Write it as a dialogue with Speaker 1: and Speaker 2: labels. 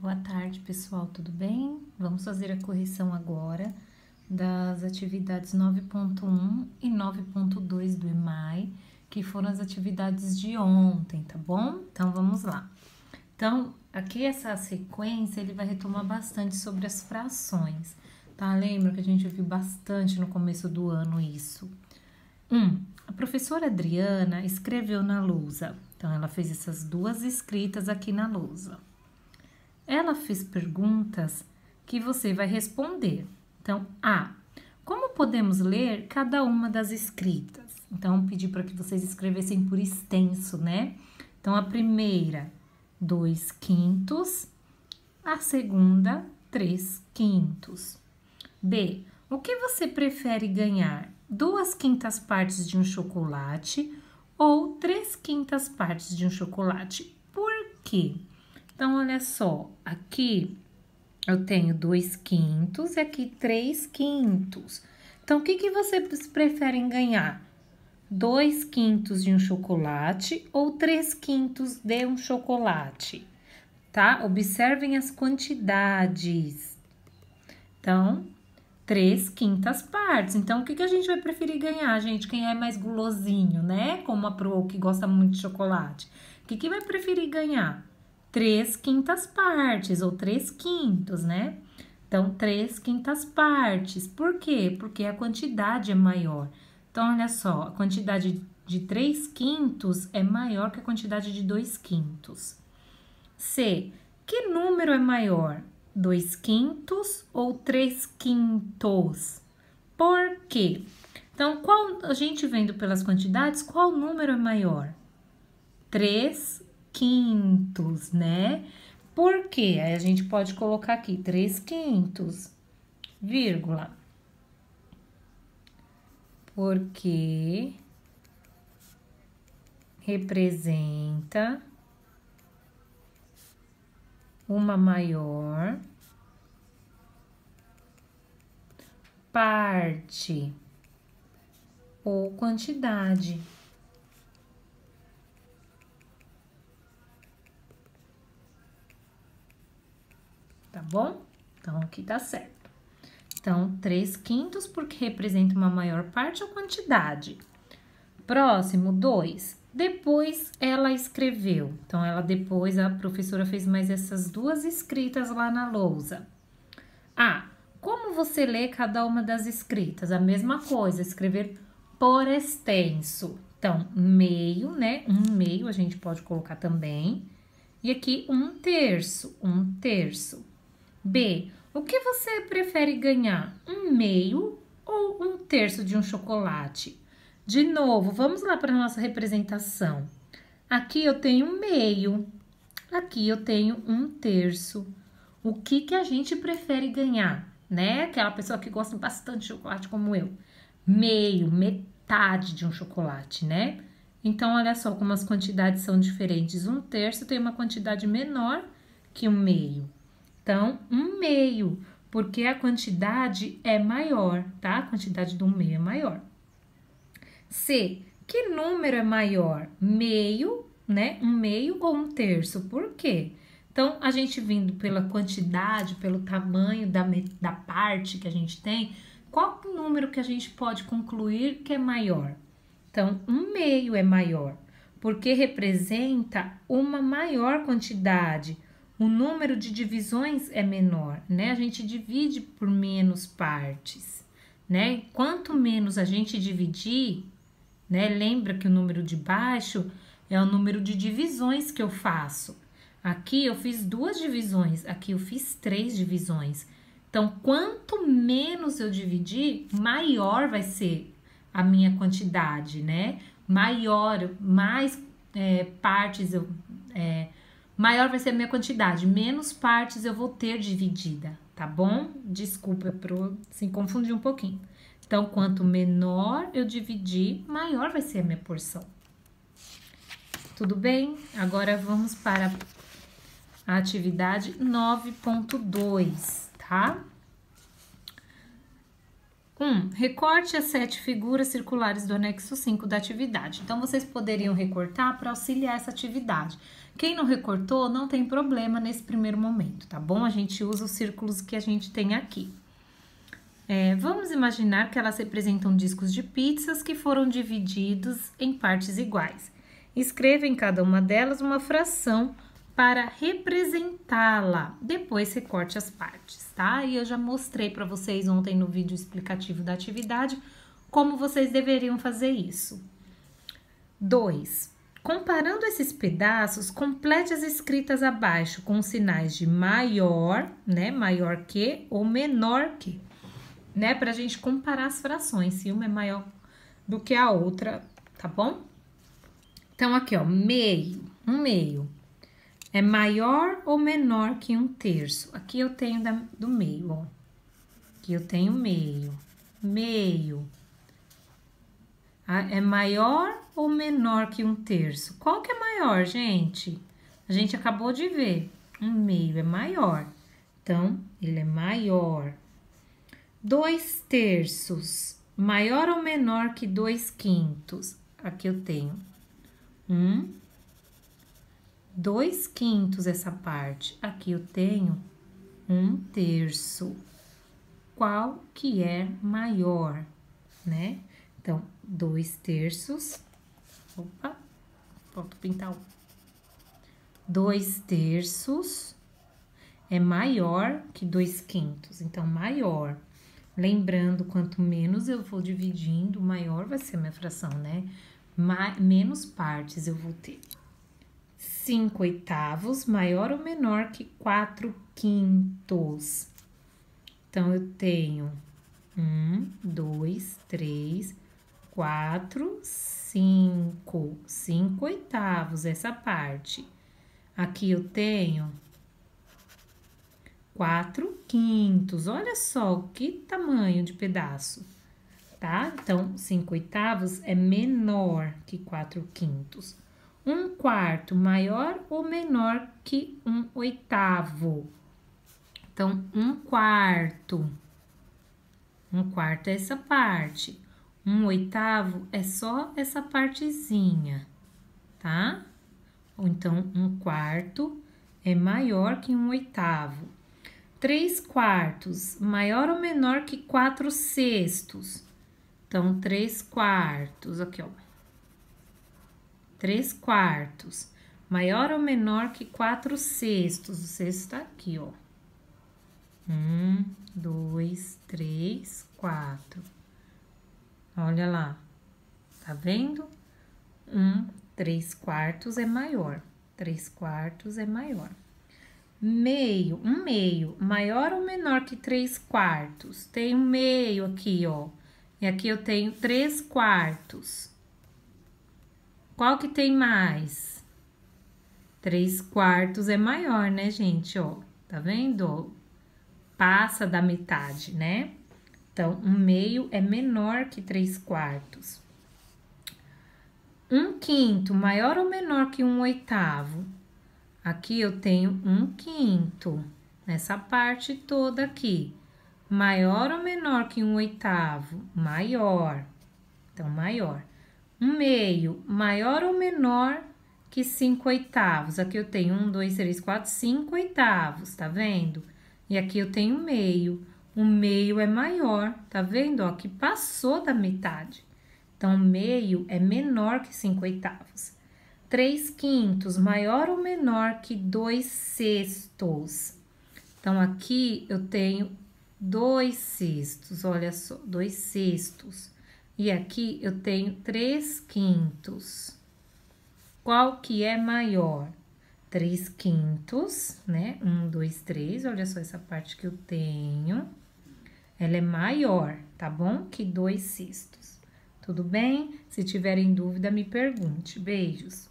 Speaker 1: Boa tarde, pessoal, tudo bem? Vamos fazer a correção agora das atividades 9.1 e 9.2 do EMAI, que foram as atividades de ontem, tá bom? Então, vamos lá. Então, aqui essa sequência, ele vai retomar bastante sobre as frações, tá? Lembra que a gente viu bastante no começo do ano isso. A professora Adriana escreveu na lousa. Então, ela fez essas duas escritas aqui na lousa. Ela fez perguntas que você vai responder. Então, como podemos ler cada uma das escritas? Então, pedi para que vocês escrevessem por extenso, né? Então, a primeira, 2/5. A segunda, 3/5. B, o que você prefere ganhar? 2/5 partes de um chocolate ou 3/5 partes de um chocolate? Por quê? Então, olha só, aqui eu tenho 2/5 e aqui 3/5. Então, o que vocês preferem ganhar? 2/5 de um chocolate ou 3/5 de um chocolate, tá? Observem as quantidades. Então, 3/5 partes. Então, o que a gente vai preferir ganhar, gente? Quem é mais gulosinho, né? Como a Pro, que gosta muito de chocolate. O que vai preferir ganhar? 3/5 partes, ou 3/5, né? Então, 3/5 partes. Por quê? Porque a quantidade é maior. Então, olha só, a quantidade de 3/5 é maior que a quantidade de 2/5. C, que número é maior? 2/5 ou 3/5? Por quê? Então, a gente vendo pelas quantidades, qual número é maior? 3/5, né? Por quê? Aí a gente pode colocar aqui 3/5, vírgula. Porque representa uma maior parte ou quantidade. Tá bom? Então, aqui tá certo. Então, 3/5 porque representa uma maior parte ou quantidade. Próximo, 2. Depois ela escreveu. Então, depois a professora fez mais essas duas escritas lá na lousa. Como você lê cada uma das escritas? A mesma coisa, escrever por extenso. Então, meio, né? 1/2 a gente pode colocar também. E aqui 1/3, 1/3. B, o que você prefere ganhar? 1/2 ou 1/3 de um chocolate? De novo, vamos lá para a nossa representação. Aqui eu tenho 1/2, aqui eu tenho 1/3. O que a gente prefere ganhar, né? Aquela pessoa que gosta bastante de chocolate como eu. Meio, metade de um chocolate, né? Então, olha só como as quantidades são diferentes. 1/3 tem uma quantidade menor que 1/2. Então, 1/2, porque a quantidade é maior, tá? A quantidade do 1/2 é maior. C, que número é maior? Meio, né? 1/2 ou 1/3? Por quê? Então, a gente vindo pela quantidade, pelo tamanho da parte que a gente tem, qual o número que a gente pode concluir que é maior? Então, 1/2 é maior, porque representa uma maior quantidade. O número de divisões é menor, né? A gente divide por menos partes, né? Quanto menos a gente dividir, né? Lembra que o número de baixo é o número de divisões que eu faço. Aqui eu fiz 2 divisões, aqui eu fiz 3 divisões. Então, quanto menos eu dividir, maior vai ser a minha quantidade, né? Mais partes maior vai ser a minha quantidade, menos partes eu vou ter dividida, tá bom? Desculpa por se confundir um pouquinho. Então, quanto menor eu dividir, maior vai ser a minha porção. Tudo bem? Agora vamos para a atividade 9.2, tá? Recorte as 7 figuras circulares do anexo 5 da atividade. Então, vocês poderiam recortar para auxiliar essa atividade. Quem não recortou, não tem problema nesse primeiro momento, tá bom? A gente usa os círculos que a gente tem aqui. Vamos imaginar que elas representam discos de pizzas que foram divididos em partes iguais. Escreva em cada uma delas uma fração para representá-la. Depois recorte as partes, tá? E eu já mostrei para vocês ontem no vídeo explicativo da atividade como vocês deveriam fazer isso. 2. Comparando esses pedaços, complete as escritas abaixo com sinais de maior, né? Maior que ou menor que, né? Pra gente comparar as frações, se uma é maior do que a outra, tá bom? Então, aqui, ó, meio, um meio. É maior ou menor que 1/3? Aqui eu tenho do meio, ó. Aqui eu tenho meio. Meio. É maior ou menor que 1/3? Qual que é maior, gente? A gente acabou de ver. 1/2 é maior. Então, ele é maior. 2/3. Maior ou menor que 2/5? Aqui eu tenho 2/5 essa parte. Aqui eu tenho 1/3. Qual que é maior, né? Então, 2/3. Opa, falta pintar 2/3 é maior que 2/5. Então, maior. Lembrando, quanto menos eu vou dividindo, maior vai ser a minha fração, né? Menos partes eu vou ter. 5/8, maior ou menor que 4/5. Então, eu tenho 1, 2, 3, 4, 5. 5/8, essa parte. Aqui eu tenho 4/5. Olha só que tamanho de pedaço, tá? Então, 5/8 é menor que 4/5. 1/4 maior ou menor que 1/8? Então, 1/4. 1/4 é essa parte. 1/8 é só essa partezinha, tá? Ou então, 1/4 é maior que 1/8. 3/4, maior ou menor que 4/6? Então, 3/4, aqui, ó. 3/4, maior ou menor que 4/6? O sexto tá aqui, ó. 1, 2, 3, 4. Olha lá, tá vendo? 3/4 é maior. 3/4 é maior. Meio, meio, maior ou menor que 3/4? Tem um meio aqui, ó. E aqui eu tenho 3/4. Qual que tem mais? 3/4 é maior, né, gente? Ó, tá vendo? Passa da metade, né? Então, 1/2 é menor que 3/4. 1/5, maior ou menor que 1/8? Aqui eu tenho 1/5, nessa parte toda aqui. Maior ou menor que 1/8? Maior. Então, maior. 1/2, maior ou menor que 5/8? Aqui eu tenho 1, 2, 3, 4, 5/8, tá vendo? E aqui eu tenho meio. 1/2 é maior, tá vendo? Ó, que passou da metade. Então, meio é menor que 5/8. 3/5, maior ou menor que 2/6? Então, aqui eu tenho 2/6, olha só, 2/6. E aqui eu tenho 3/5. Qual que é maior? 3/5, né? 1, 2, 3, olha só essa parte que eu tenho. Ela é maior, tá bom? Que 2/6. Tudo bem? Se tiverem dúvida, me pergunte. Beijos!